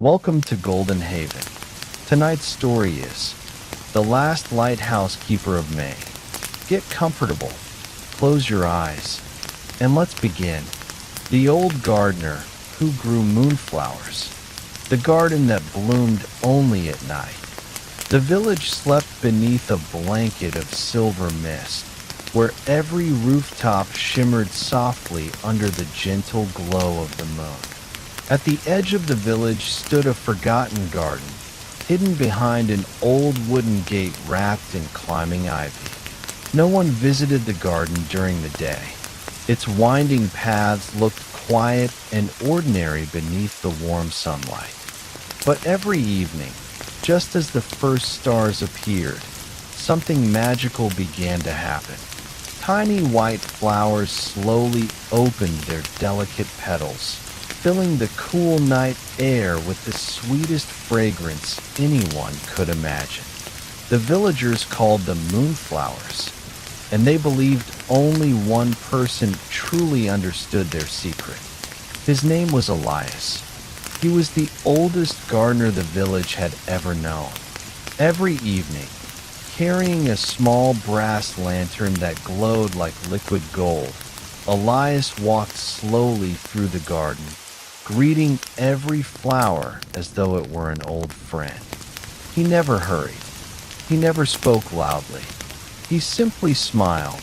Welcome to Golden Haven. Tonight's story is The Last Lighthouse Keeper of May. Get comfortable, close your eyes, and let's begin. The old gardener who grew moonflowers, the garden that bloomed only at night. The village slept beneath a blanket of silver mist, where every rooftop shimmered softly under the gentle glow of the moon. At the edge of the village stood a forgotten garden, hidden behind an old wooden gate wrapped in climbing ivy. No one visited the garden during the day. Its winding paths looked quiet and ordinary beneath the warm sunlight. But every evening, just as the first stars appeared, something magical began to happen. Tiny white flowers slowly opened their delicate petals, filling the cool night air with the sweetest fragrance anyone could imagine. The villagers called them Moonflowers, and they believed only one person truly understood their secret. His name was Elias. He was the oldest gardener the village had ever known. Every evening, carrying a small brass lantern that glowed like liquid gold, Elias walked slowly through the garden, greeting every flower as though it were an old friend. He never hurried. He never spoke loudly. He simply smiled,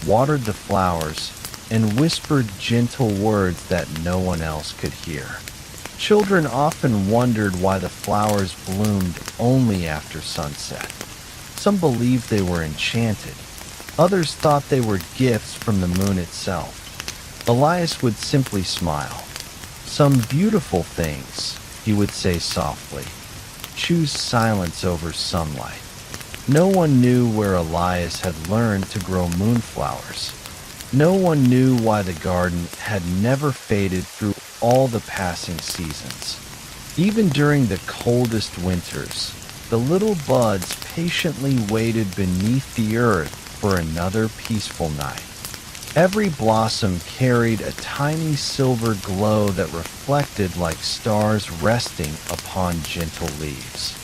watered the flowers, and whispered gentle words that no one else could hear. Children often wondered why the flowers bloomed only after sunset. Some believed they were enchanted. Others thought they were gifts from the moon itself. Elias would simply smile. Some beautiful things, he would say softly. Choose silence over sunlight. No one knew where Elias had learned to grow moonflowers. No one knew why the garden had never faded through all the passing seasons. Even during the coldest winters, the little buds patiently waited beneath the earth for another peaceful night. Every blossom carried a tiny silver glow that reflected like stars resting upon gentle leaves.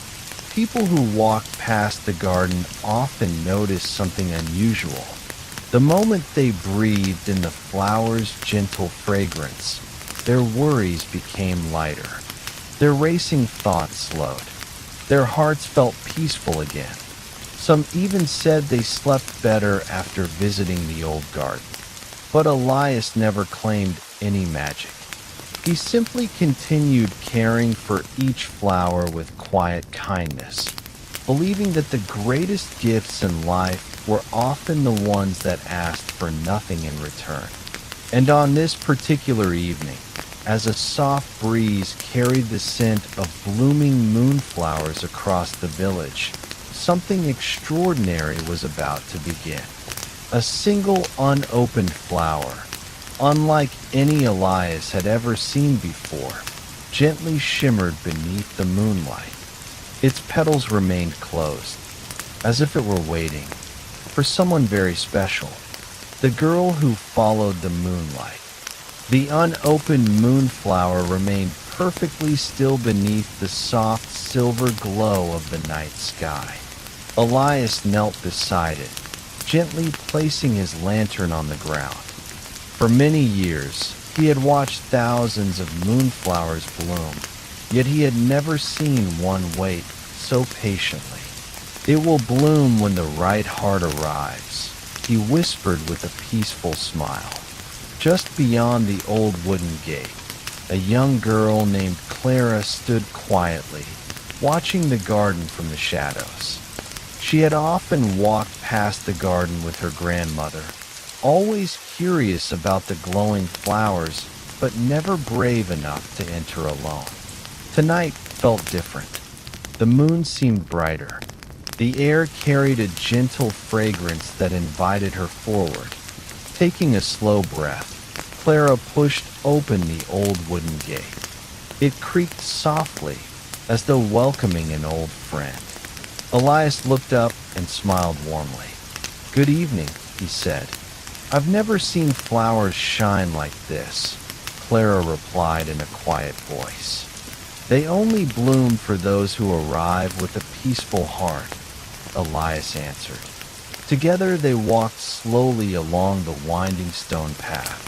People who walked past the garden often noticed something unusual. The moment they breathed in the flowers' gentle fragrance, their worries became lighter. Their racing thoughts slowed. Their hearts felt peaceful again. Some even said they slept better after visiting the old garden. But Elias never claimed any magic. He simply continued caring for each flower with quiet kindness, believing that the greatest gifts in life were often the ones that asked for nothing in return. And on this particular evening, as a soft breeze carried the scent of blooming moonflowers across the village, something extraordinary was about to begin. A single unopened flower, unlike any Elias had ever seen before, gently shimmered beneath the moonlight. Its petals remained closed, as if it were waiting for someone very special. The girl who followed the moonlight. The unopened moonflower remained perfectly still beneath the soft silver glow of the night sky. Elias knelt beside it, gently placing his lantern on the ground. For many years, he had watched thousands of moonflowers bloom, yet he had never seen one wait so patiently. It will bloom when the right heart arrives, he whispered with a peaceful smile. Just beyond the old wooden gate, a young girl named Clara stood quietly, watching the garden from the shadows. She had often walked past the garden with her grandmother, always curious about the glowing flowers, but never brave enough to enter alone. Tonight felt different. The moon seemed brighter. The air carried a gentle fragrance that invited her forward. Taking a slow breath, Clara pushed open the old wooden gate. It creaked softly, as though welcoming an old friend. Elias looked up and smiled warmly. "Good evening," he said. "I've never seen flowers shine like this," Clara replied in a quiet voice. They only bloom for those who arrive with a peaceful heart, Elias answered. Together they walked slowly along the winding stone path.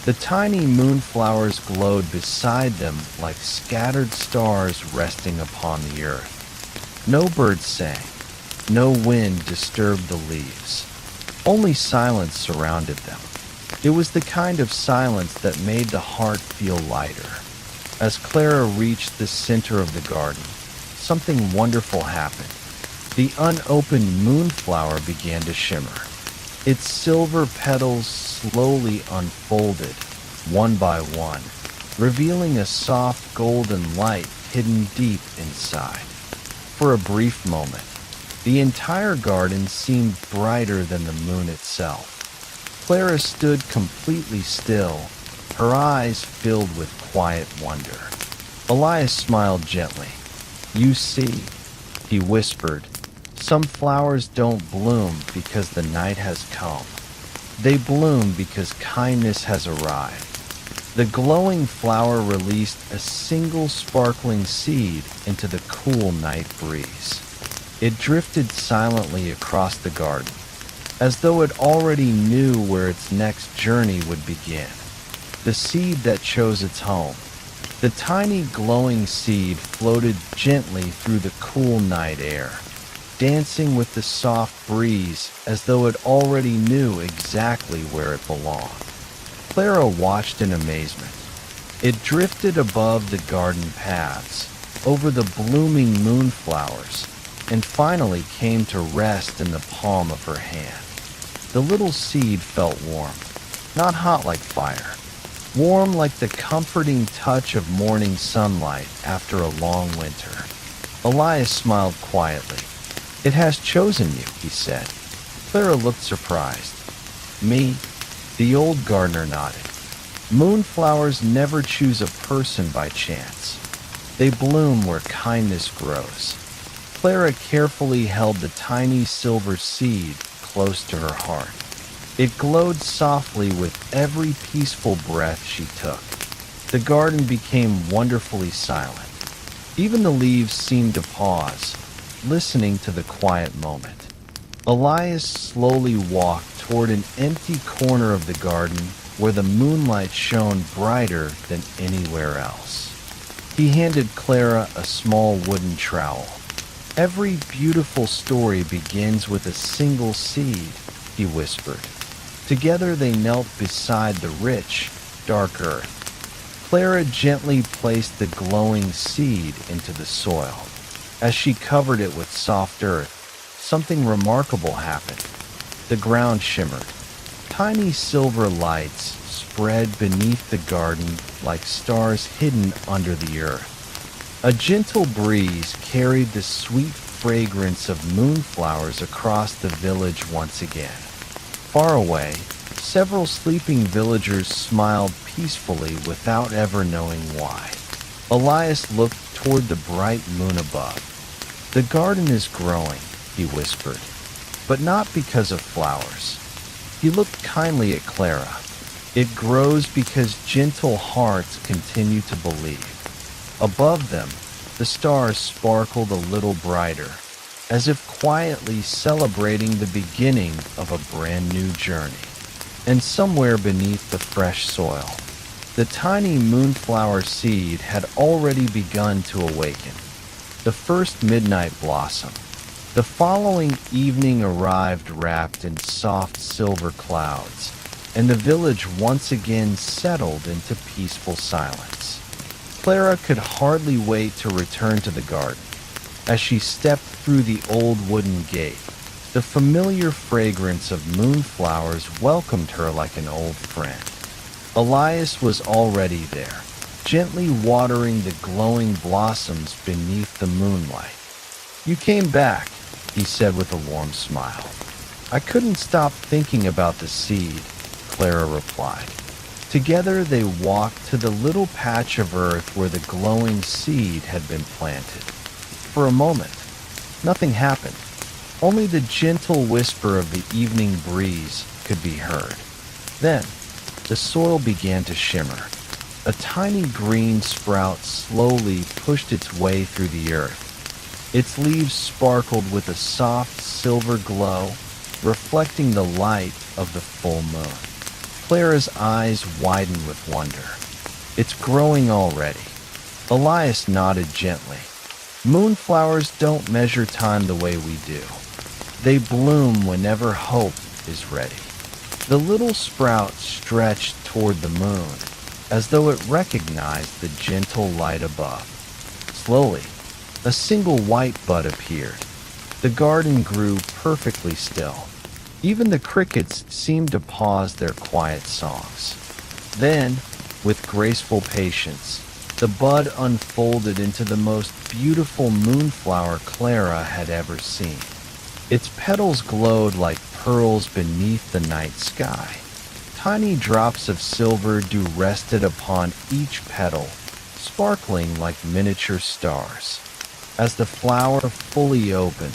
The tiny moonflowers glowed beside them like scattered stars resting upon the earth. No birds sang. No wind disturbed the leaves. Only silence surrounded them. It was the kind of silence that made the heart feel lighter. As Clara reached the center of the garden, something wonderful happened. The unopened moonflower began to shimmer. Its silver petals slowly unfolded, one by one, revealing a soft golden light hidden deep inside. For a brief moment, the entire garden seemed brighter than the moon itself. Clara stood completely still, her eyes filled with quiet wonder. Elias smiled gently. "You see," he whispered, "some flowers don't bloom because the night has come. They bloom because kindness has arrived." The glowing flower released a single sparkling seed into the cool night breeze. It drifted silently across the garden, as though it already knew where its next journey would begin. The seed that chose its home. The tiny glowing seed floated gently through the cool night air, dancing with the soft breeze as though it already knew exactly where it belonged. Clara watched in amazement. It drifted above the garden paths, over the blooming moonflowers, and finally came to rest in the palm of her hand. The little seed felt warm, not hot like fire, warm like the comforting touch of morning sunlight after a long winter. Elias smiled quietly. "It has chosen you," he said. Clara looked surprised. "Me?" The old gardener nodded. "Moonflowers never choose a person by chance. They bloom where kindness grows." Clara carefully held the tiny silver seed close to her heart. It glowed softly with every peaceful breath she took. The garden became wonderfully silent. Even the leaves seemed to pause, listening to the quiet moment. Elias slowly walked toward an empty corner of the garden where the moonlight shone brighter than anywhere else. He handed Clara a small wooden trowel. "Every beautiful story begins with a single seed," he whispered. Together they knelt beside the rich, dark earth. Clara gently placed the glowing seed into the soil. As she covered it with soft earth, something remarkable happened. The ground shimmered. Tiny silver lights spread beneath the garden like stars hidden under the earth. A gentle breeze carried the sweet fragrance of moonflowers across the village once again. Far away, several sleeping villagers smiled peacefully without ever knowing why. Elias looked toward the bright moon above. "The garden is growing," he whispered, "but not because of flowers." He looked kindly at Clara. "It grows because gentle hearts continue to believe." Above them, the stars sparkled a little brighter, as if quietly celebrating the beginning of a brand new journey. And somewhere beneath the fresh soil, the tiny moonflower seed had already begun to awaken. The first midnight blossom. The following evening arrived wrapped in soft silver clouds, and the village once again settled into peaceful silence. Clara could hardly wait to return to the garden. As she stepped through the old wooden gate, the familiar fragrance of moonflowers welcomed her like an old friend. Elias was already there, gently watering the glowing blossoms beneath the moonlight. "You came back," he said with a warm smile. "I couldn't stop thinking about the seed," Clara replied. Together they walked to the little patch of earth where the glowing seed had been planted. For a moment, nothing happened. Only the gentle whisper of the evening breeze could be heard. Then, the soil began to shimmer. A tiny green sprout slowly pushed its way through the earth. Its leaves sparkled with a soft silver glow, reflecting the light of the full moon. Clara's eyes widened with wonder. It's growing already. Elias nodded gently. Moonflowers don't measure time the way we do. They bloom whenever hope is ready. The little sprout stretched toward the moon, as though it recognized the gentle light above. Slowly, a single white bud appeared. The garden grew perfectly still. Even the crickets seemed to pause their quiet songs. Then, with graceful patience, the bud unfolded into the most beautiful moonflower Clara had ever seen. Its petals glowed like pearls beneath the night sky. Tiny drops of silver dew rested upon each petal, sparkling like miniature stars. As the flower fully opened,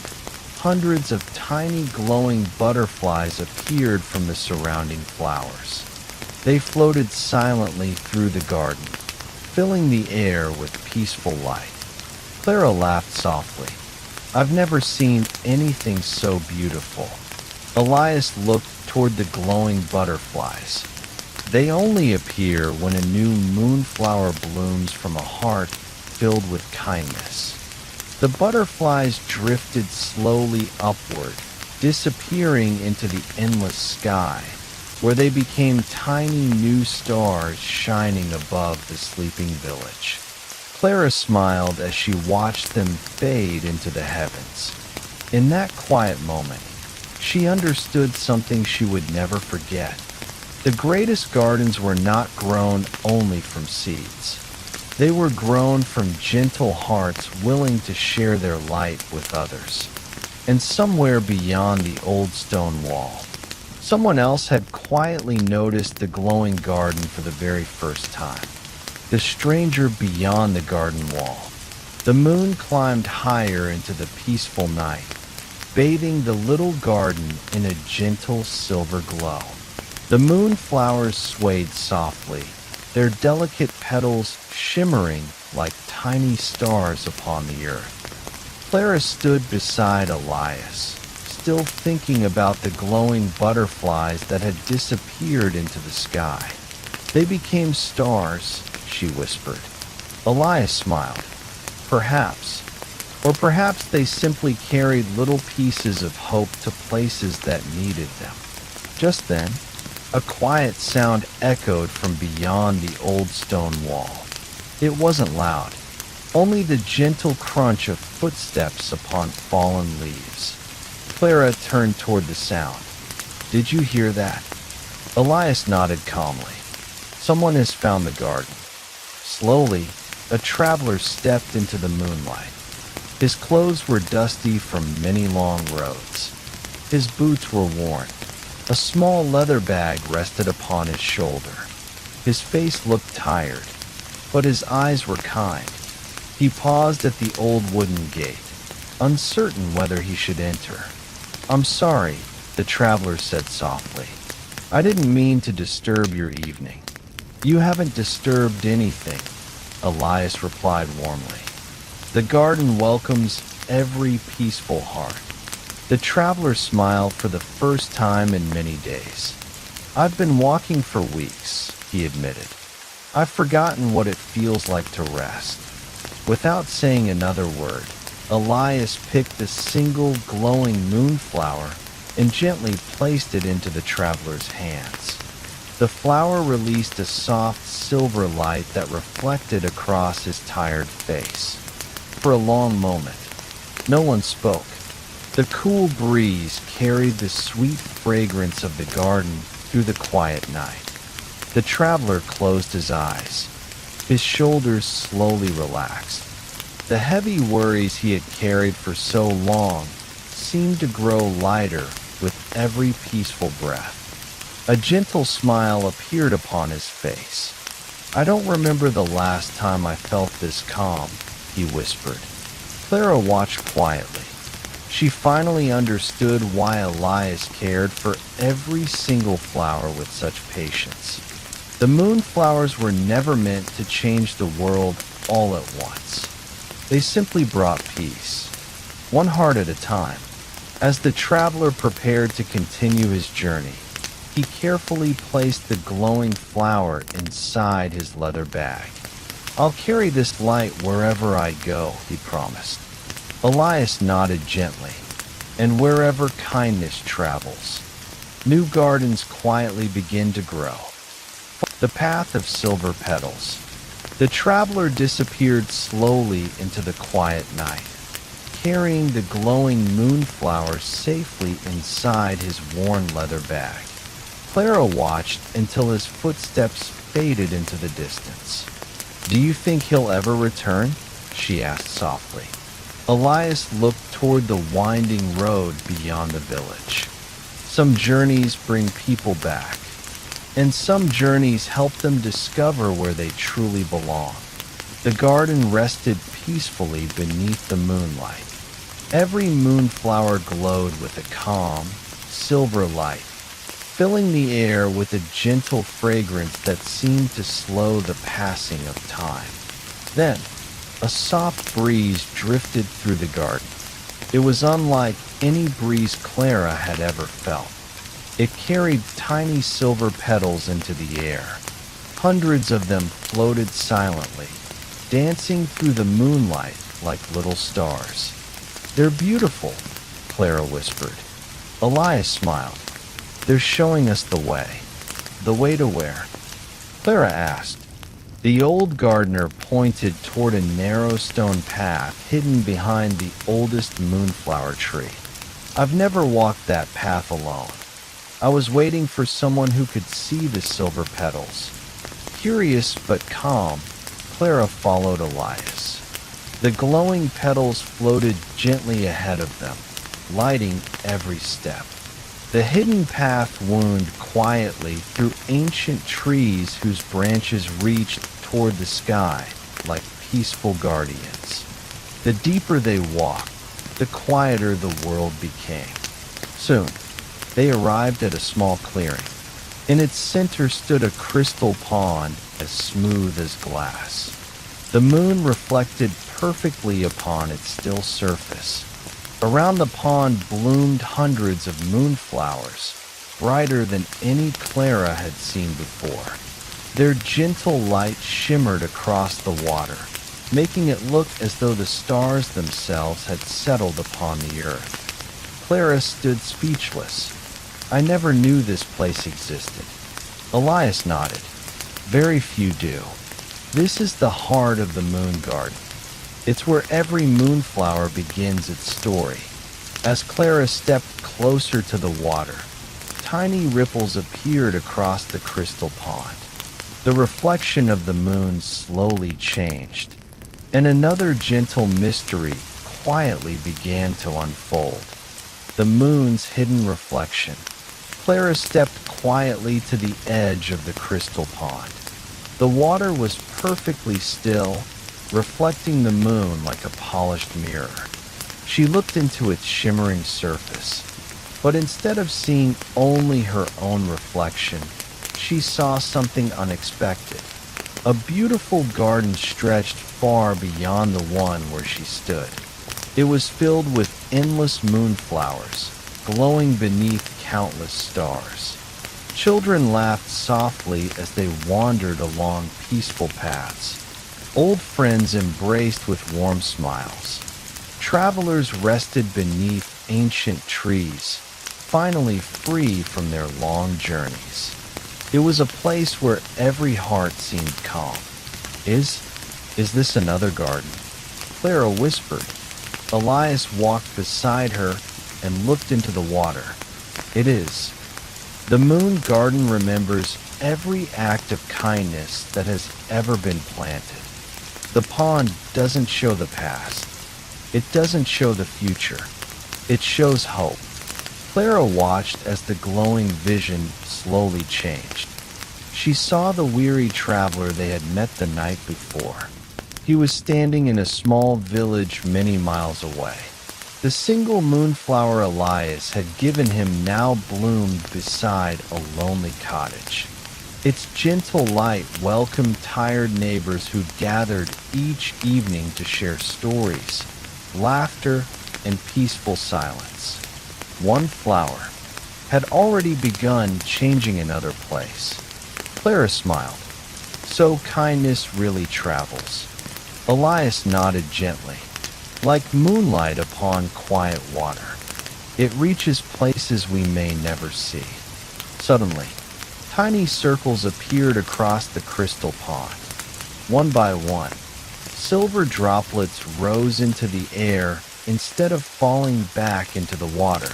hundreds of tiny glowing butterflies appeared from the surrounding flowers. They floated silently through the garden, filling the air with peaceful light. Clara laughed softly. I've never seen anything so beautiful. Elias looked toward the glowing butterflies. They only appear when a new moonflower blooms from a heart filled with kindness. The butterflies drifted slowly upward, disappearing into the endless sky, where they became tiny new stars shining above the sleeping village. Clara smiled as she watched them fade into the heavens. In that quiet moment, she understood something she would never forget. The greatest gardens were not grown only from seeds. They were grown from gentle hearts willing to share their light with others. And somewhere beyond the old stone wall, someone else had quietly noticed the glowing garden for the very first time. The stranger beyond the garden wall. The moon climbed higher into the peaceful night, bathing the little garden in a gentle silver glow. The moonflowers swayed softly, their delicate petals shimmering like tiny stars upon the earth. Clara stood beside Elias, still thinking about the glowing butterflies that had disappeared into the sky. They became stars, she whispered. Elias smiled. Perhaps. Or perhaps they simply carried little pieces of hope to places that needed them. Just then, a quiet sound echoed from beyond the old stone wall. It wasn't loud, only the gentle crunch of footsteps upon fallen leaves. Clara turned toward the sound. Did you hear that? Elias nodded calmly. Someone has found the garden. Slowly, a traveler stepped into the moonlight. His clothes were dusty from many long roads. His boots were worn. A small leather bag rested upon his shoulder. His face looked tired, but his eyes were kind. He paused at the old wooden gate, uncertain whether he should enter. I'm sorry, the traveler said softly. I didn't mean to disturb your evening. You haven't disturbed anything, Elias replied warmly. The garden welcomes every peaceful heart. The traveler smiled for the first time in many days. I've been walking for weeks, he admitted. I've forgotten what it feels like to rest. Without saying another word, Elias picked a single glowing moonflower and gently placed it into the traveler's hands. The flower released a soft silver light that reflected across his tired face. For a long moment, no one spoke. The cool breeze carried the sweet fragrance of the garden through the quiet night. The traveler closed his eyes. His shoulders slowly relaxed. The heavy worries he had carried for so long seemed to grow lighter with every peaceful breath. A gentle smile appeared upon his face. I don't remember the last time I felt this calm, he whispered. Clara watched quietly. She finally understood why Elias cared for every single flower with such patience. The moonflowers were never meant to change the world all at once. They simply brought peace, one heart at a time. As the traveler prepared to continue his journey, he carefully placed the glowing flower inside his leather bag. "I'll carry this light wherever I go," he promised. Elias nodded gently, and wherever kindness travels, new gardens quietly begin to grow. The path of silver petals. The traveler disappeared slowly into the quiet night, carrying the glowing moonflower safely inside his worn leather bag. Clara watched until his footsteps faded into the distance. "Do you think he'll ever return?" she asked softly. Elias looked toward the winding road beyond the village. Some journeys bring people back, and some journeys help them discover where they truly belong. The garden rested peacefully beneath the moonlight. Every moonflower glowed with a calm, silver light, filling the air with a gentle fragrance that seemed to slow the passing of time. Then, a soft breeze drifted through the garden. It was unlike any breeze Clara had ever felt. It carried tiny silver petals into the air. Hundreds of them floated silently, dancing through the moonlight like little stars. "They're beautiful," Clara whispered. Elias smiled. "They're showing us the way." "The way to where?" Clara asked. The old gardener pointed toward a narrow stone path hidden behind the oldest moonflower tree. "I've never walked that path alone. I was waiting for someone who could see the silver petals." Curious but calm, Clara followed Elias. The glowing petals floated gently ahead of them, lighting every step. The hidden path wound quietly through ancient trees whose branches reached toward the sky like peaceful guardians. The deeper they walked, the quieter the world became. Soon, they arrived at a small clearing. In its center stood a crystal pond as smooth as glass. The moon reflected perfectly upon its still surface. Around the pond bloomed hundreds of moonflowers, brighter than any Clara had seen before. Their gentle light shimmered across the water, making it look as though the stars themselves had settled upon the earth. Clara stood speechless. "I never knew this place existed." Elias nodded. "Very few do. This is the heart of the moon garden. It's where every moonflower begins its story." As Clara stepped closer to the water, tiny ripples appeared across the crystal pond. The reflection of the moon slowly changed, and another gentle mystery quietly began to unfold. The moon's hidden reflection. Clara stepped quietly to the edge of the crystal pond. The water was perfectly still, reflecting the moon like a polished mirror. She looked into its shimmering surface, but instead of seeing only her own reflection, she saw something unexpected. A beautiful garden stretched far beyond the one where she stood. It was filled with endless moonflowers, glowing beneath countless stars. Children laughed softly as they wandered along peaceful paths. Old friends embraced with warm smiles. Travelers rested beneath ancient trees, finally free from their long journeys. It was a place where every heart seemed calm. Is this another garden?" Clara whispered. Elias walked beside her and looked into the water. "It is. The moon garden remembers every act of kindness that has ever been planted. The pond doesn't show the past. It doesn't show the future. It shows hope." Clara watched as the glowing vision slowly changed. She saw the weary traveler they had met the night before. He was standing in a small village many miles away. The single moonflower Elias had given him now bloomed beside a lonely cottage. Its gentle light welcomed tired neighbors who gathered each evening to share stories, laughter, and peaceful silence. One flower had already begun changing another place. Clara smiled. So kindness really travels. Elias nodded gently. Like moonlight upon quiet water, it reaches places we may never see. Suddenly, tiny circles appeared across the crystal pond. One by one, silver droplets rose into the air instead of falling back into the water.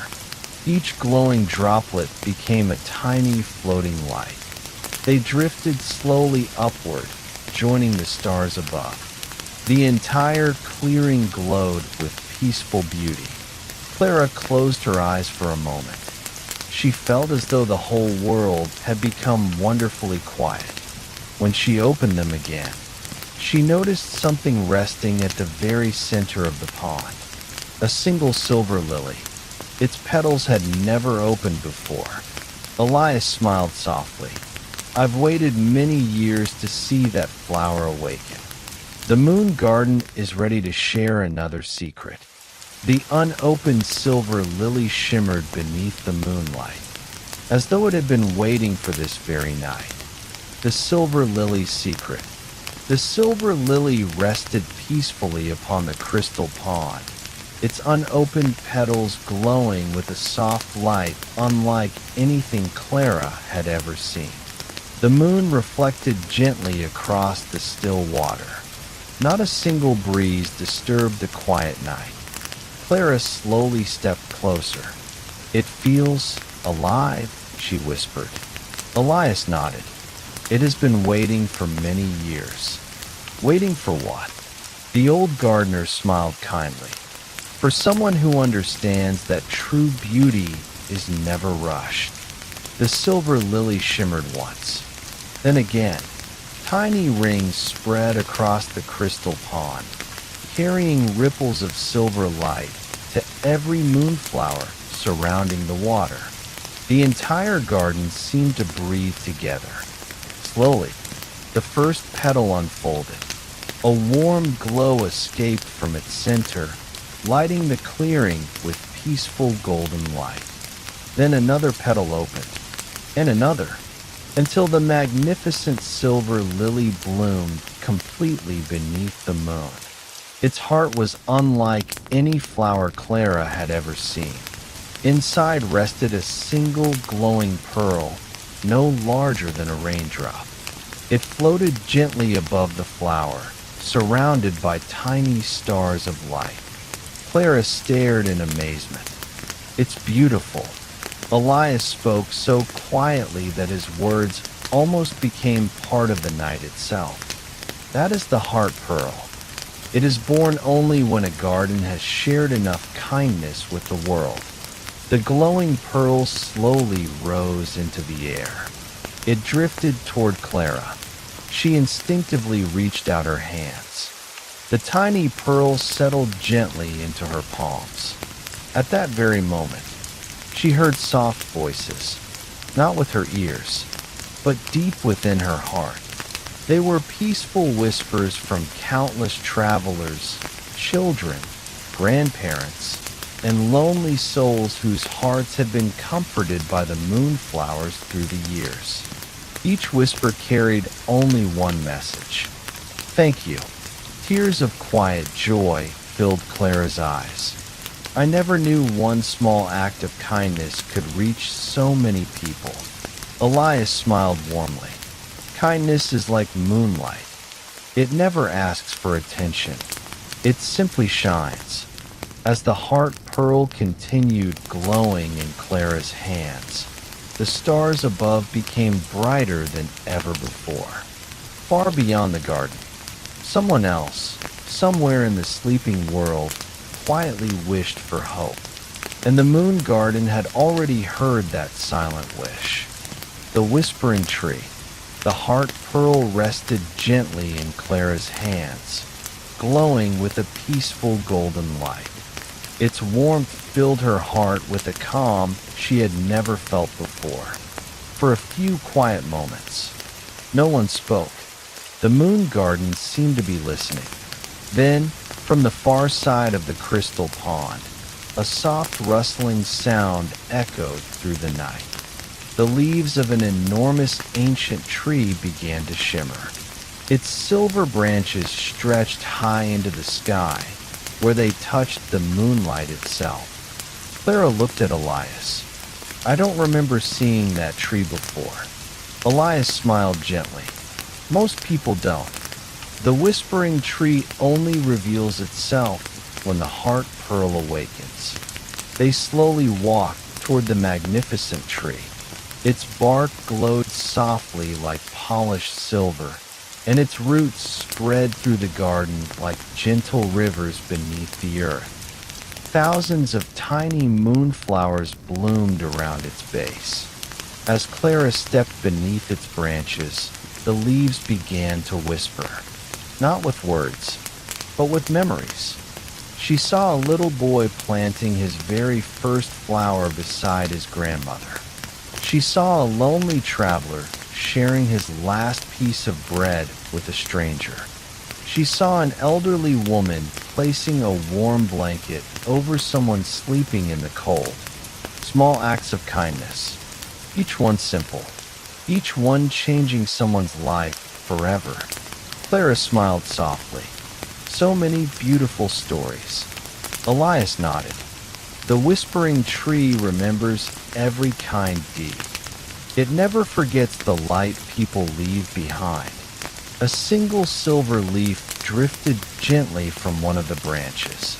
Each glowing droplet became a tiny floating light. They drifted slowly upward, joining the stars above. The entire clearing glowed with peaceful beauty. Clara closed her eyes for a moment. She felt as though the whole world had become wonderfully quiet. When she opened them again, she noticed something resting at the very center of the pond. A single silver lily. Its petals had never opened before. Elias smiled softly. I've waited many years to see that flower awaken. The moon garden is ready to share another secret. The unopened silver lily shimmered beneath the moonlight, as though it had been waiting for this very night. The silver lily's secret. The silver lily rested peacefully upon the crystal pond, its unopened petals glowing with a soft light unlike anything Clara had ever seen. The moon reflected gently across the still water. Not a single breeze disturbed the quiet night. Clara slowly stepped closer. It feels alive, she whispered. Elias nodded. It has been waiting for many years. Waiting for what? The old gardener smiled kindly. For someone who understands that true beauty is never rushed. The silver lily shimmered once. Then again, tiny rings spread across the crystal pond, carrying ripples of silver light to every moonflower surrounding the water. The entire garden seemed to breathe together. Slowly, the first petal unfolded. A warm glow escaped from its center, lighting the clearing with peaceful golden light. Then another petal opened, and another, until the magnificent silver lily bloomed completely beneath the moon. Its heart was unlike any flower Clara had ever seen. Inside rested a single glowing pearl, no larger than a raindrop. It floated gently above the flower, surrounded by tiny stars of light. Clara stared in amazement. It's beautiful. Elias spoke so quietly that his words almost became part of the night itself. That is the heart pearl. It is born only when a garden has shared enough kindness with the world. The glowing pearl slowly rose into the air. It drifted toward Clara. She instinctively reached out her hands. The tiny pearl settled gently into her palms. At that very moment, she heard soft voices, not with her ears, but deep within her heart. They were peaceful whispers from countless travelers, children, grandparents, and lonely souls whose hearts had been comforted by the moonflowers through the years. Each whisper carried only one message. Thank you. Tears of quiet joy filled Clara's eyes. I never knew one small act of kindness could reach so many people. Elias smiled warmly. Kindness is like moonlight. It never asks for attention. It simply shines. As the heart pearl continued glowing in Clara's hands, the stars above became brighter than ever before. Far beyond the garden, someone else, somewhere in the sleeping world, quietly wished for hope. And the moon garden had already heard that silent wish. The whispering tree, the heart pearl rested gently in Clara's hands, glowing with a peaceful golden light. Its warmth filled her heart with a calm she had never felt before. For a few quiet moments, No one spoke. The moon garden seemed to be listening. Then, from the far side of the crystal pond, a soft rustling sound echoed through the night. The leaves of an enormous ancient tree began to shimmer. Its silver branches stretched high into the sky, where they touched the moonlight itself. Clara looked at Elias. "I don't remember seeing that tree before." Elias smiled gently. "Most people don't. The whispering tree only reveals itself when the heart pearl awakens." They slowly walked toward the magnificent tree. Its bark glowed softly like polished silver, and its roots spread through the garden like gentle rivers beneath the earth. Thousands of tiny moonflowers bloomed around its base. As Clara stepped beneath its branches, the leaves began to whisper, not with words, but with memories. She saw a little boy planting his very first flower beside his grandmother. She saw a lonely traveler sharing his last piece of bread with a stranger. She saw an elderly woman placing a warm blanket over someone sleeping in the cold. Small acts of kindness, each one simple, each one changing someone's life forever. Clara smiled softly. So many beautiful stories. Elias nodded. The whispering tree remembers every kind deed. It never forgets the light people leave behind. A single silver leaf drifted gently from one of the branches.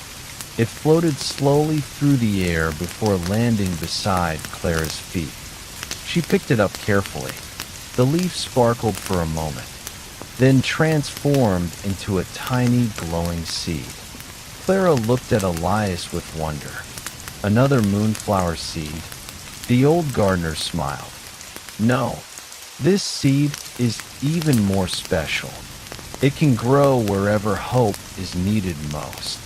It floated slowly through the air before landing beside Clara's feet. She picked it up carefully. The leaf sparkled for a moment, then transformed into a tiny glowing seed. Clara looked at Elias with wonder. Another moonflower seed. The old gardener smiled. "No, this seed is even more special. It can grow wherever hope is needed most."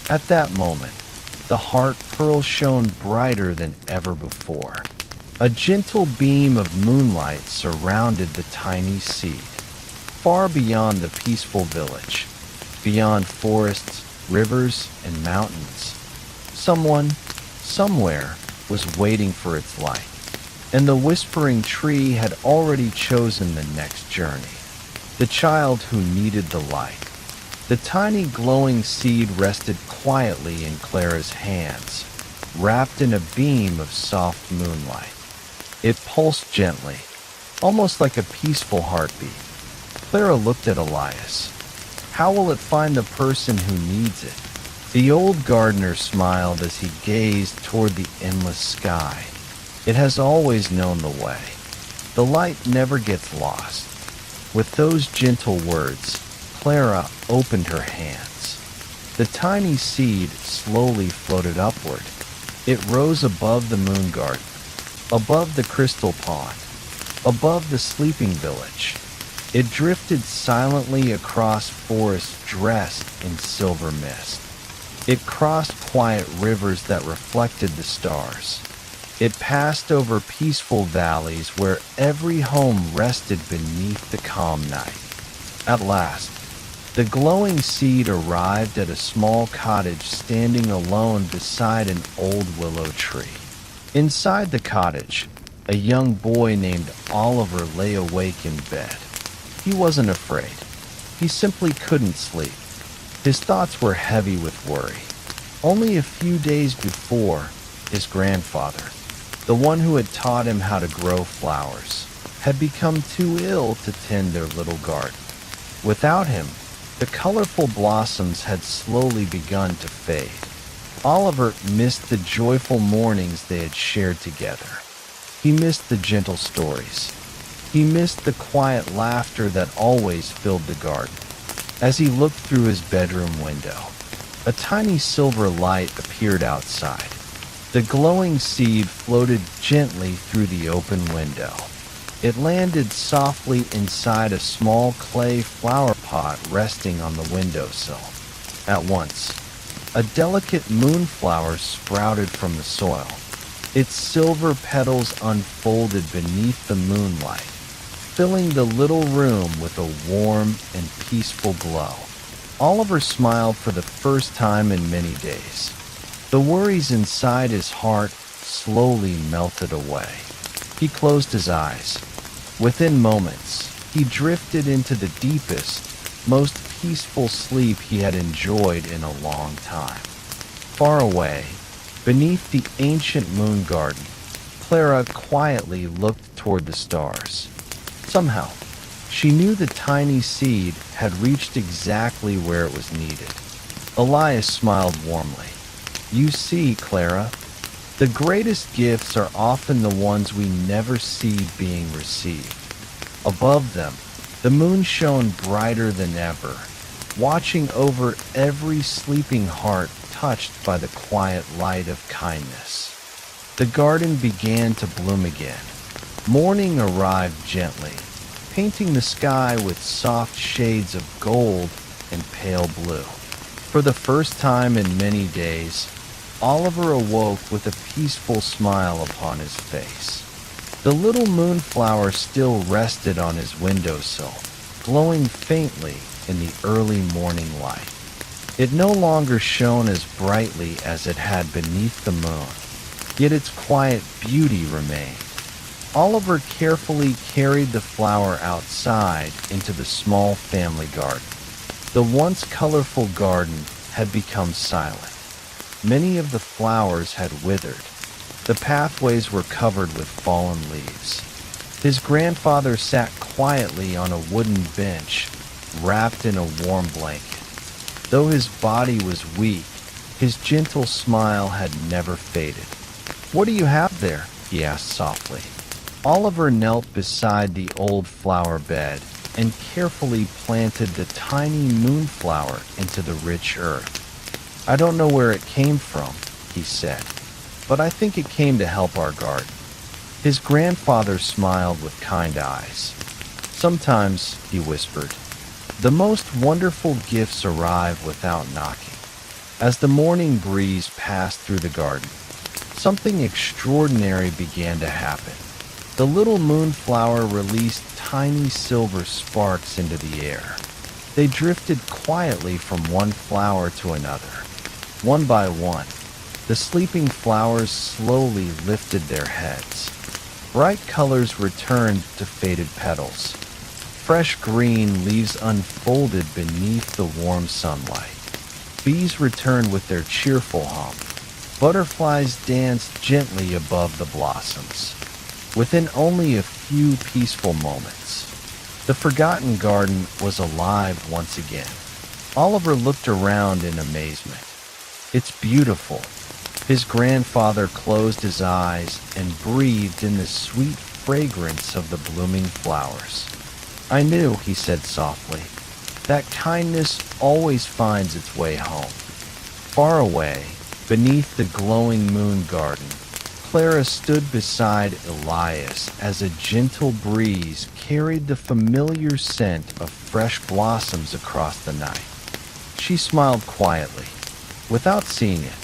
At that moment, the heart pearl shone brighter than ever before. A gentle beam of moonlight surrounded the tiny seed. Far beyond the peaceful village, beyond forests, rivers, and mountains, someone, somewhere, was waiting for its light. And the whispering tree had already chosen the next journey. The child who needed the light. The tiny glowing seed rested quietly in Clara's hands, wrapped in a beam of soft moonlight. It pulsed gently, almost like a peaceful heartbeat. Clara looked at Elias. How will it find the person who needs it? The old gardener smiled as he gazed toward the endless sky. It has always known the way. The light never gets lost. With those gentle words, Clara opened her hands. The tiny seed slowly floated upward. It rose above the moon garden, above the crystal pond, above the sleeping village. It drifted silently across forests dressed in silver mist. It crossed quiet rivers that reflected the stars. It passed over peaceful valleys where every home rested beneath the calm night. At last, the glowing seed arrived at a small cottage standing alone beside an old willow tree. Inside the cottage, a young boy named Oliver lay awake in bed. He wasn't afraid. He simply couldn't sleep. His thoughts were heavy with worry. Only a few days before, his grandfather, the one who had taught him how to grow flowers, had become too ill to tend their little garden. Without him, the colorful blossoms had slowly begun to fade. Oliver missed the joyful mornings they had shared together. He missed the gentle stories. He missed the quiet laughter that always filled the garden. As he looked through his bedroom window, a tiny silver light appeared outside. The glowing seed floated gently through the open window. It landed softly inside a small clay flower pot resting on the windowsill. At once, a delicate moonflower sprouted from the soil. Its silver petals unfolded beneath the moonlight. filling the little room with a warm and peaceful glow. Oliver smiled for the first time in many days. The worries inside his heart slowly melted away. He closed his eyes. Within moments, he drifted into the deepest, most peaceful sleep he had enjoyed in a long time. Far away, beneath the ancient moon garden, Clara quietly looked toward the stars. Somehow, she knew the tiny seed had reached exactly where it was needed. Elias smiled warmly. "You see, Clara, the greatest gifts are often the ones we never see being received." Above them, the moon shone brighter than ever, watching over every sleeping heart touched by the quiet light of kindness. The garden began to bloom again. Morning arrived gently, painting the sky with soft shades of gold and pale blue. For the first time in many days, Oliver awoke with a peaceful smile upon his face. The little moonflower still rested on his windowsill, glowing faintly in the early morning light. It no longer shone as brightly as it had beneath the moon, yet its quiet beauty remained. Oliver carefully carried the flower outside into the small family garden. The once colorful garden had become silent. Many of the flowers had withered. The pathways were covered with fallen leaves. His grandfather sat quietly on a wooden bench, wrapped in a warm blanket. Though his body was weak, his gentle smile had never faded. "What do you have there?" he asked softly. Oliver knelt beside the old flower bed and carefully planted the tiny moonflower into the rich earth. "I don't know where it came from," he said, "but I think it came to help our garden." His grandfather smiled with kind eyes. "Sometimes," he whispered, "the most wonderful gifts arrive without knocking." As the morning breeze passed through the garden, something extraordinary began to happen. The little moonflower released tiny silver sparks into the air. They drifted quietly from one flower to another. One by one, the sleeping flowers slowly lifted their heads. Bright colors returned to faded petals. Fresh green leaves unfolded beneath the warm sunlight. Bees returned with their cheerful hum. Butterflies danced gently above the blossoms. Within only a few peaceful moments, the forgotten garden was alive once again. Oliver looked around in amazement. "It's beautiful." His grandfather closed his eyes and breathed in the sweet fragrance of the blooming flowers. "I knew," he said softly, "that kindness always finds its way home." Far away, beneath the glowing moon garden, Clara stood beside Elias as a gentle breeze carried the familiar scent of fresh blossoms across the night. She smiled quietly. Without seeing it,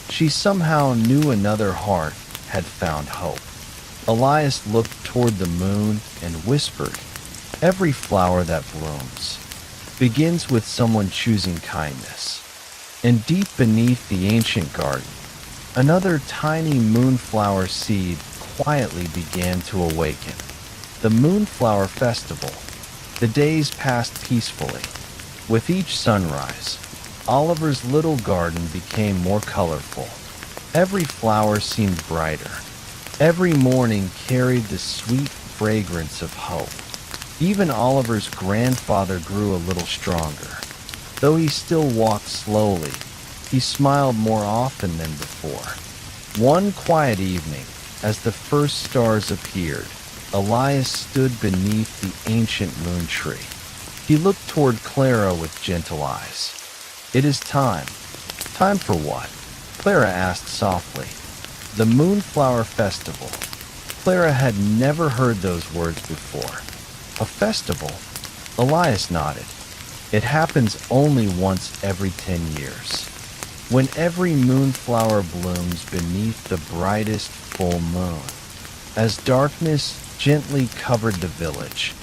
she somehow knew another heart had found hope. Elias looked toward the moon and whispered, "Every flower that blooms begins with someone choosing kindness." And deep beneath the ancient garden, another tiny moonflower seed quietly began to awaken. The Moonflower Festival. The days passed peacefully. With each sunrise, Oliver's little garden became more colorful. Every flower seemed brighter. Every morning carried the sweet fragrance of hope. Even Oliver's grandfather grew a little stronger. Though he still walked slowly, he smiled more often than before. One quiet evening, as the first stars appeared, Elias stood beneath the ancient moon tree. He looked toward Clara with gentle eyes. "It is time." "Time for what?" Clara asked softly. "The Moonflower Festival." Clara had never heard those words before. "A festival?" Elias nodded. "It happens only once every 10 years. When every moonflower blooms beneath the brightest full moon. As darkness gently covered the village,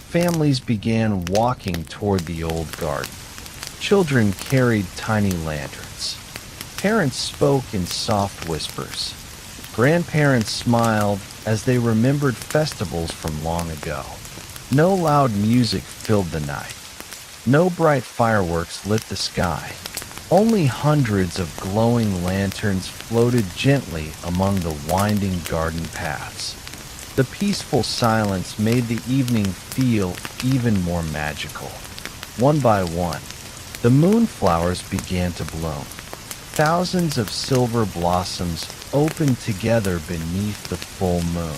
families began walking toward the old garden. Children carried tiny lanterns. Parents spoke in soft whispers. Grandparents smiled as they remembered festivals from long ago. No loud music filled the night. No bright fireworks lit the sky. Only hundreds of glowing lanterns floated gently among the winding garden paths. The peaceful silence made the evening feel even more magical. One by one, the moonflowers began to bloom. Thousands of silver blossoms opened together beneath the full moon.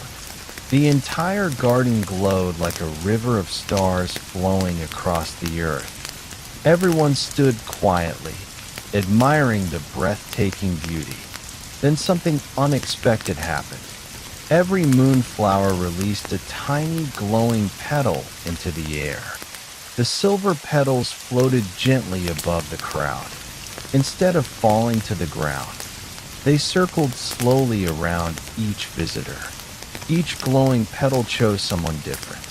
The entire garden glowed like a river of stars flowing across the earth. Everyone stood quietly, admiring the breathtaking beauty. Then something unexpected happened. Every moonflower released a tiny glowing petal into the air. The silver petals floated gently above the crowd. Instead of falling to the ground, they circled slowly around each visitor. Each glowing petal chose someone different.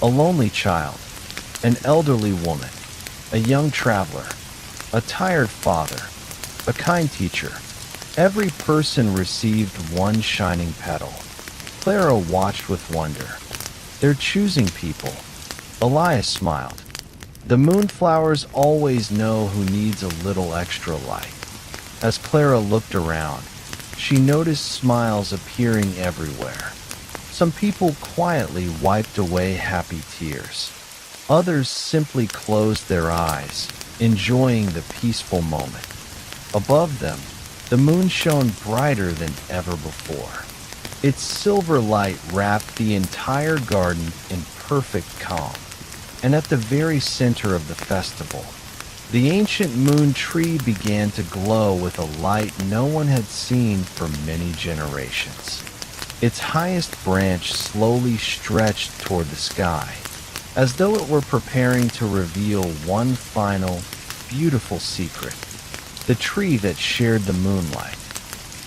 A lonely child, an elderly woman, a young traveler, a tired father, a kind teacher. Every person received one shining petal. Clara watched with wonder. They're choosing people. Elias smiled. The moonflowers always know who needs a little extra light. As Clara looked around, she noticed smiles appearing everywhere. Some people quietly wiped away happy tears. Others simply closed their eyes, enjoying the peaceful moment. Above them, the moon shone brighter than ever before. Its silver light wrapped the entire garden in perfect calm. And at the very center of the festival, the ancient moon tree began to glow with a light no one had seen for many generations. Its highest branch slowly stretched toward the sky, as though it were preparing to reveal one final, beautiful secret: the tree that shared the moonlight.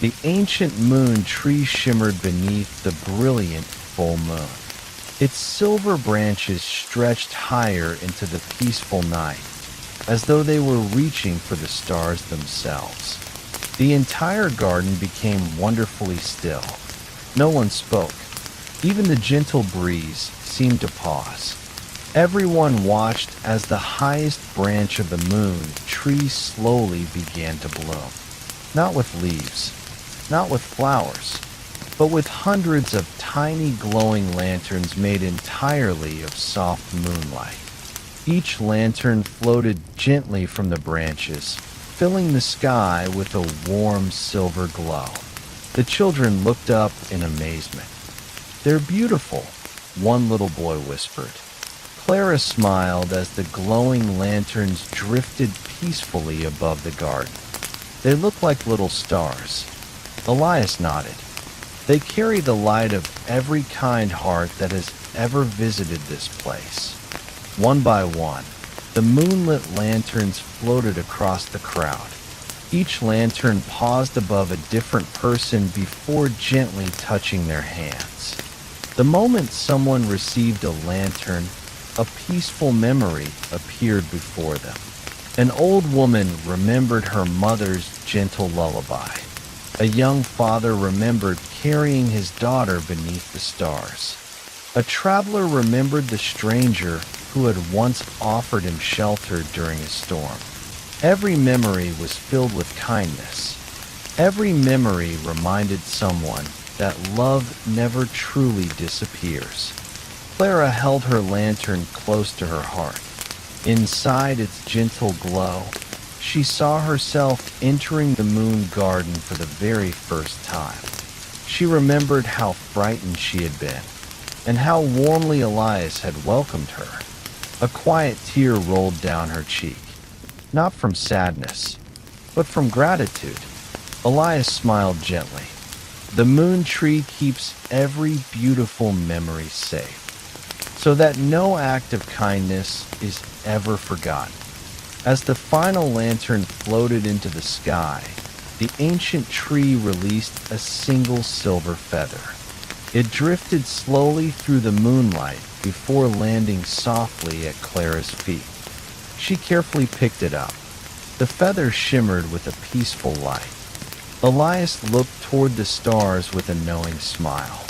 The ancient moon tree shimmered beneath the brilliant full moon. Its silver branches stretched higher into the peaceful night, as though they were reaching for the stars themselves. The entire garden became wonderfully still. No one spoke. Even the gentle breeze seemed to pause. Everyone watched as the highest branch of the moon tree slowly began to bloom. Not with leaves, not with flowers, but with hundreds of tiny glowing lanterns made entirely of soft moonlight. Each lantern floated gently from the branches, filling the sky with a warm silver glow. The children looked up in amazement. "They're beautiful," one little boy whispered. Clara smiled as the glowing lanterns drifted peacefully above the garden. "They look like little stars." Elias nodded. "They carry the light of every kind heart that has ever visited this place." One by one, the moonlit lanterns floated across the crowd. Each lantern paused above a different person before gently touching their hands. The moment someone received a lantern, a peaceful memory appeared before them. An old woman remembered her mother's gentle lullaby. A young father remembered carrying his daughter beneath the stars. A traveler remembered the stranger who had once offered him shelter during a storm. Every memory was filled with kindness. Every memory reminded someone that love never truly disappears. Clara held her lantern close to her heart. Inside its gentle glow, she saw herself entering the moon garden for the very first time. She remembered how frightened she had been, and how warmly Elias had welcomed her. A quiet tear rolled down her cheek, not from sadness, but from gratitude. Elias smiled gently. The moon tree keeps every beautiful memory safe, so that no act of kindness is ever forgotten. As the final lantern floated into the sky, the ancient tree released a single silver feather. It drifted slowly through the moonlight before landing softly at Clara's feet. She carefully picked it up. The feather shimmered with a peaceful light. Elias looked toward the stars with a knowing smile.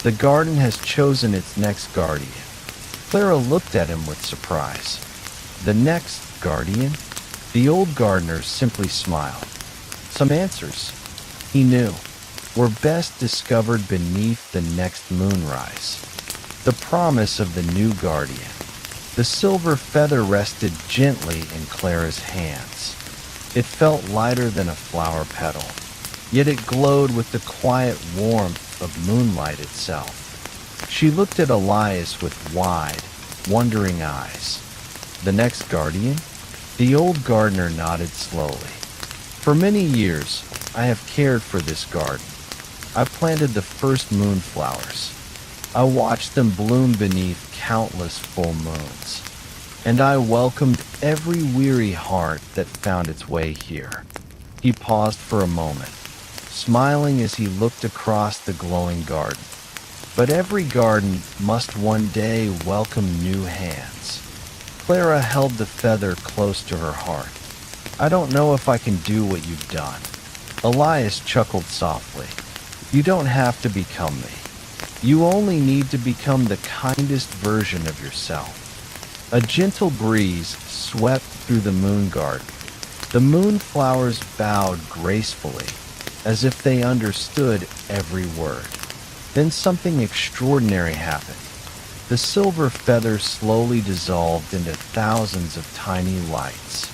The garden has chosen its next guardian. Clara looked at him with surprise. The next guardian? The old gardener simply smiled. Some answers, he knew, were best discovered beneath the next moonrise. The promise of the new guardian. The silver feather rested gently in Clara's hands. It felt lighter than a flower petal, yet it glowed with the quiet warmth of moonlight itself. She looked at Elias with wide, wondering eyes. The next guardian? The old gardener nodded slowly. For many years, I have cared for this garden. I planted the first moonflowers. I watched them bloom beneath countless full moons. And I welcomed every weary heart that found its way here. He paused for a moment, smiling as he looked across the glowing garden. But every garden must one day welcome new hands. Clara held the feather close to her heart. I don't know if I can do what you've done. Elias chuckled softly. You don't have to become me. You only need to become the kindest version of yourself. A gentle breeze swept through the moon garden. The moonflowers bowed gracefully, as if they understood every word. Then something extraordinary happened. The silver feathers slowly dissolved into thousands of tiny lights.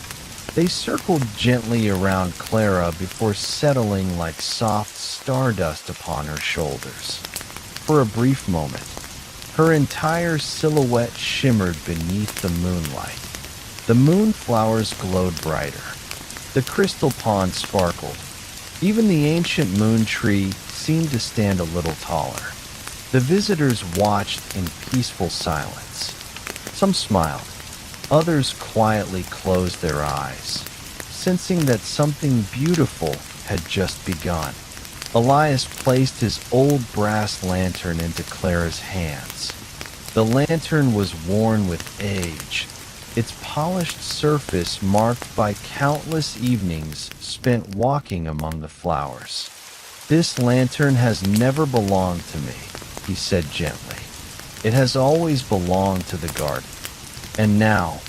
They circled gently around Clara before settling like soft stardust upon her shoulders. For a brief moment, her entire silhouette shimmered beneath the moonlight. The moonflowers glowed brighter. The crystal pond sparkled. Even the ancient moon tree seemed to stand a little taller. The visitors watched in peaceful silence. Some smiled. Others quietly closed their eyes, sensing that something beautiful had just begun. Elias placed his old brass lantern into Clara's hands. The lantern was worn with age, its polished surface marked by countless evenings spent walking among the flowers. This lantern has never belonged to me, he said gently. It has always belonged to the garden. And now,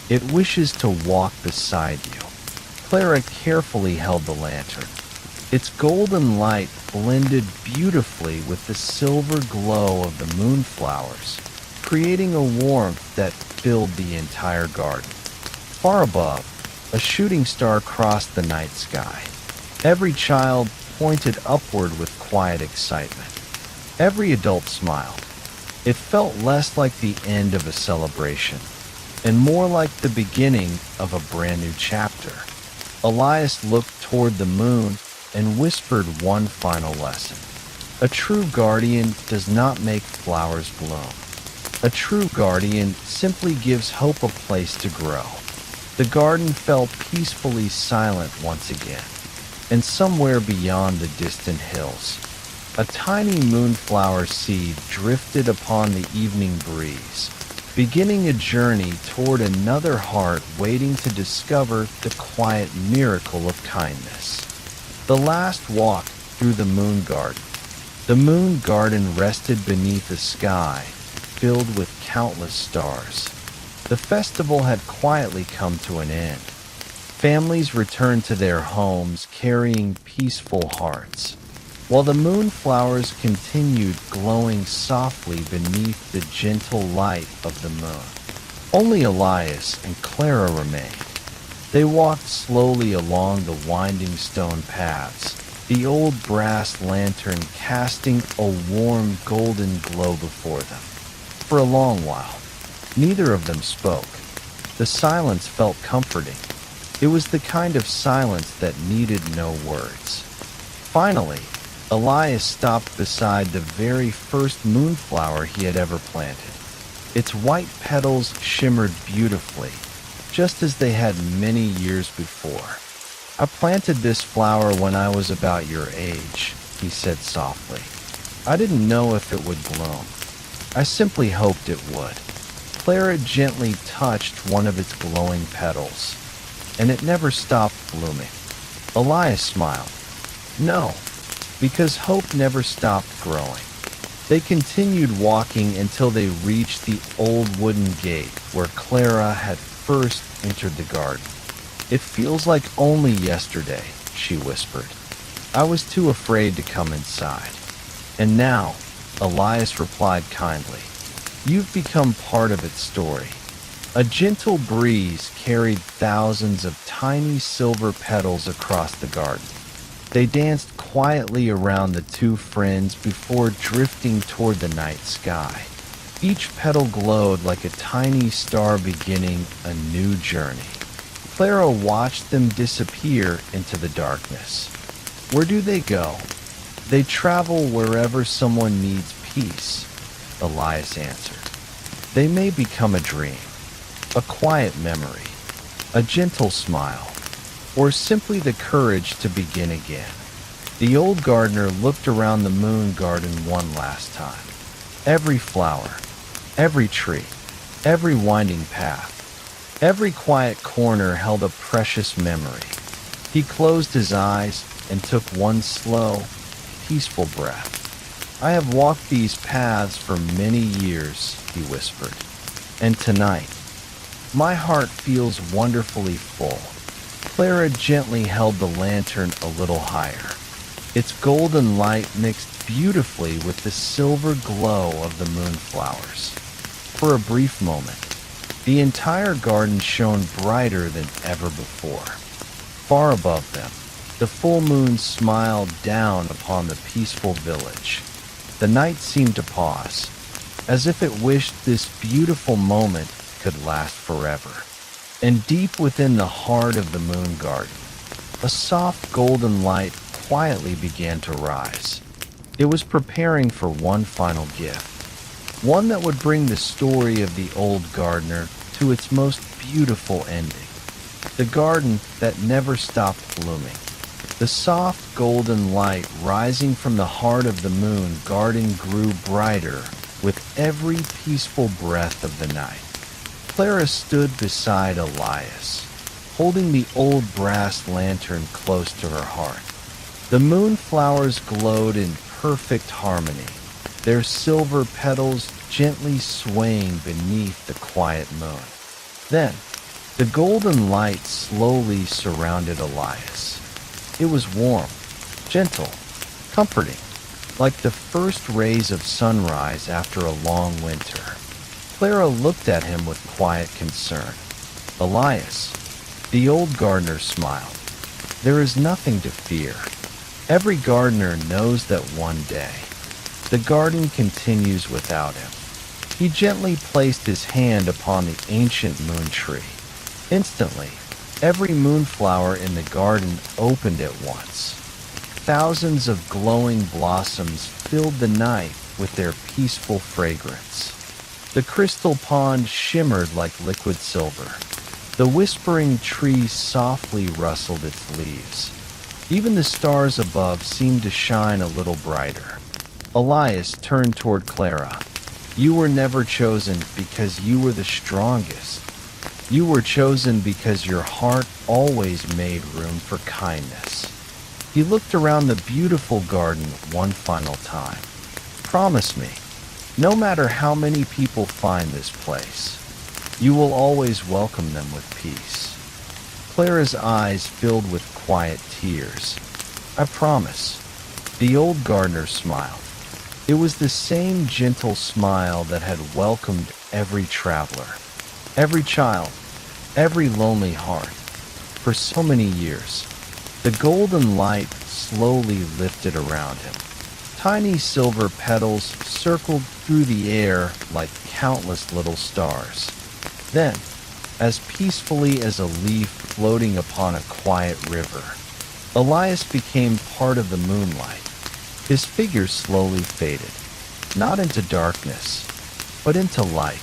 it wishes to walk beside you. Clara carefully held the lantern. Its golden light blended beautifully with the silver glow of the moonflowers, creating a warmth that filled the entire garden. Far above, a shooting star crossed the night sky. Every child pointed upward with quiet excitement. Every adult smiled. It felt less like the end of a celebration, and more like the beginning of a brand new chapter. Elias looked toward the moon and whispered one final lesson. A true guardian does not make flowers bloom. A true guardian simply gives hope a place to grow. The garden fell peacefully silent once again, and somewhere beyond the distant hills, a tiny moonflower seed drifted upon the evening breeze, beginning a journey toward another heart waiting to discover the quiet miracle of kindness. The last walk through the moon garden. The moon garden rested beneath a sky filled with countless stars. The festival had quietly come to an end. Families returned to their homes carrying peaceful hearts, while the moonflowers continued glowing softly beneath the gentle light of the moon. Only Elias and Clara remained. They walked slowly along the winding stone paths, the old brass lantern casting a warm golden glow before them. For a long while, neither of them spoke. The silence felt comforting. It was the kind of silence that needed no words. Finally, Elias stopped beside the very first moonflower he had ever planted. Its white petals shimmered beautifully, just as they had many years before. I planted this flower when I was about your age, he said softly. I didn't know if it would bloom, I simply hoped it would. Clara gently touched one of its glowing petals, and it never stopped blooming. Elias smiled. No, because hope never stopped growing. They continued walking until they reached the old wooden gate where Clara had first entered the garden. It feels like only yesterday, she whispered. I was too afraid to come inside. And now, Elias replied kindly, you've become part of its story. A gentle breeze carried thousands of tiny silver petals across the garden. They danced quietly around the two friends before drifting toward the night sky. Each petal glowed like a tiny star beginning a new journey. Clara watched them disappear into the darkness. Where do they go? They travel wherever someone needs peace, Elias answered. They may become a dream, a quiet memory, a gentle smile, or simply the courage to begin again. The old gardener looked around the moon garden one last time. Every flower, every tree, every winding path, every quiet corner held a precious memory. He closed his eyes and took one slow, peaceful breath. I have walked these paths for many years, he whispered, and tonight, my heart feels wonderfully full. Clara gently held the lantern a little higher. Its golden light mixed beautifully with the silver glow of the moonflowers. For a brief moment, the entire garden shone brighter than ever before. Far above them, the full moon smiled down upon the peaceful village. The night seemed to pause, as if it wished this beautiful moment could last forever. And deep within the heart of the moon garden, a soft golden light quietly began to rise. It was preparing for one final gift, one that would bring the story of the old gardener to its most beautiful ending. The garden that never stopped blooming. The soft golden light rising from the heart of the moon garden grew brighter with every peaceful breath of the night. Clara stood beside Elias, holding the old brass lantern close to her heart. The moonflowers glowed in perfect harmony, their silver petals gently swaying beneath the quiet moon. Then, the golden light slowly surrounded Elias. It was warm, gentle, comforting, like the first rays of sunrise after a long winter. Clara looked at him with quiet concern. Elias, the old gardener smiled. There is nothing to fear. Every gardener knows that one day, the garden continues without him. He gently placed his hand upon the ancient moon tree. Instantly, every moonflower in the garden opened at once. Thousands of glowing blossoms filled the night with their peaceful fragrance. The crystal pond shimmered like liquid silver. The whispering tree softly rustled its leaves. Even the stars above seemed to shine a little brighter. Elias turned toward Clara. You were never chosen because you were the strongest. You were chosen because your heart always made room for kindness. He looked around the beautiful garden one final time. Promise me, no matter how many people find this place, you will always welcome them with peace. Clara's eyes filled with quiet tears. I promise. The old gardener smiled. It was the same gentle smile that had welcomed every traveler, every child, every lonely heart. For so many years, the golden light slowly lifted around him. Tiny silver petals circled through the air like countless little stars. Then, as peacefully as a leaf floating upon a quiet river, Elias became part of the moonlight. His figure slowly faded, not into darkness, but into light.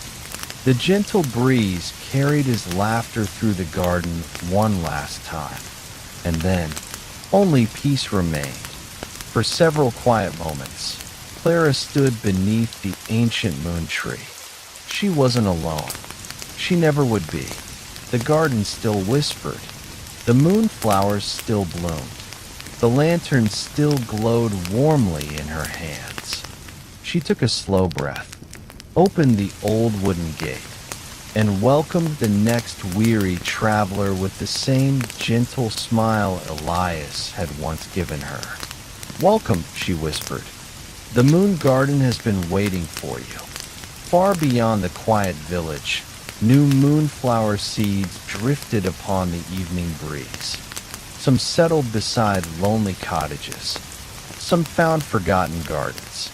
The gentle breeze carried his laughter through the garden one last time, and then only peace remained. For several quiet moments, Clara stood beneath the ancient moon tree. She wasn't alone. She never would be. The garden still whispered. The moonflowers still bloomed. The lantern still glowed warmly in her hands. She took a slow breath, opened the old wooden gate, and welcomed the next weary traveler with the same gentle smile Elias had once given her. "Welcome," she whispered. "The moon garden has been waiting for you." Far beyond the quiet village, new moonflower seeds drifted upon the evening breeze. Some settled beside lonely cottages. Some found forgotten gardens.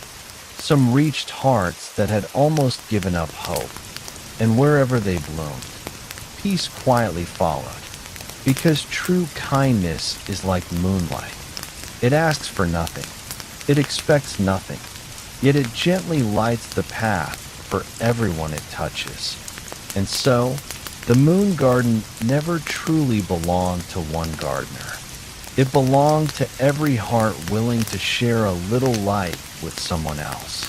Some reached hearts that had almost given up hope. And wherever they bloomed, peace quietly followed. Because true kindness is like moonlight. It asks for nothing. It expects nothing. Yet it gently lights the path for everyone it touches. And so, the moon garden never truly belonged to one gardener. It belonged to every heart willing to share a little light with someone else.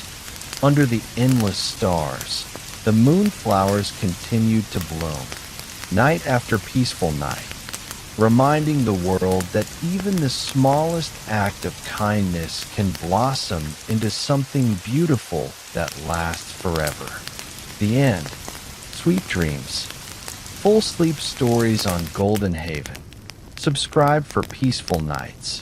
Under the endless stars, the moonflowers continued to bloom, night after peaceful night, reminding the world that even the smallest act of kindness can blossom into something beautiful that lasts forever. The end. Sweet dreams. Full sleep stories on Golden Haven. Subscribe for peaceful nights.